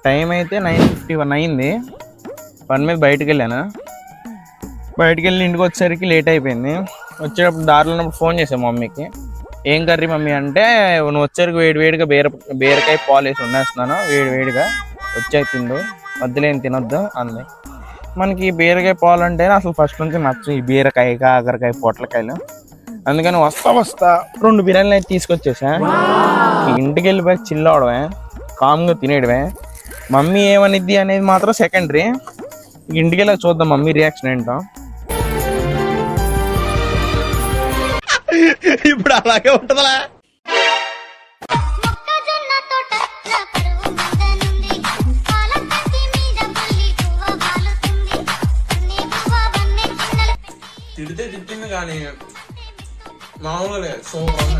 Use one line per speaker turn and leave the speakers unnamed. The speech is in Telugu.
టైం అయితే 9:51 అయింది. పని మీద బయటకు వెళ్ళాను. బయటకు వెళ్ళి ఇంటికి వచ్చేసరికి లేట్ అయిపోయింది. వచ్చేటప్పుడు దారిలో ఉన్నప్పుడు ఫోన్ చేసాను మమ్మీకి. ఏం కర్రీ మమ్మీ అంటే, నువ్వు వచ్చేసరికి వేడిగా బీరకాయ పాలు వేసి వండేస్తున్నాను, వేడిగా వచ్చాక తిండు, మధ్యలో ఏం తినొద్దు అంది. మనకి బీరకాయ పాలు అంటే అసలు ఫస్ట్ నుంచి నచ్చు, ఈ బీరకాయ కాకరకాయ పొట్లకాయలు. అందుకని వస్తా 2 బిర్యానీలు అయితే తీసుకొచ్చేసా. ఇంటికి వెళ్ళిపోయి చిల్ అవడమే, కామ్గా తినేయడమే. మమ్మీ ఏమనిద్ది అనేది మాత్రం సెకండరీ. ఇంటికి వెళ్ళాక చూద్దాం మమ్మీ రియాక్షన్ ఏంటో. ఇప్పుడు అలాగే ఉంటుందా? తిడితే తిట్టింది కానీ మామూలుగా సూపర్.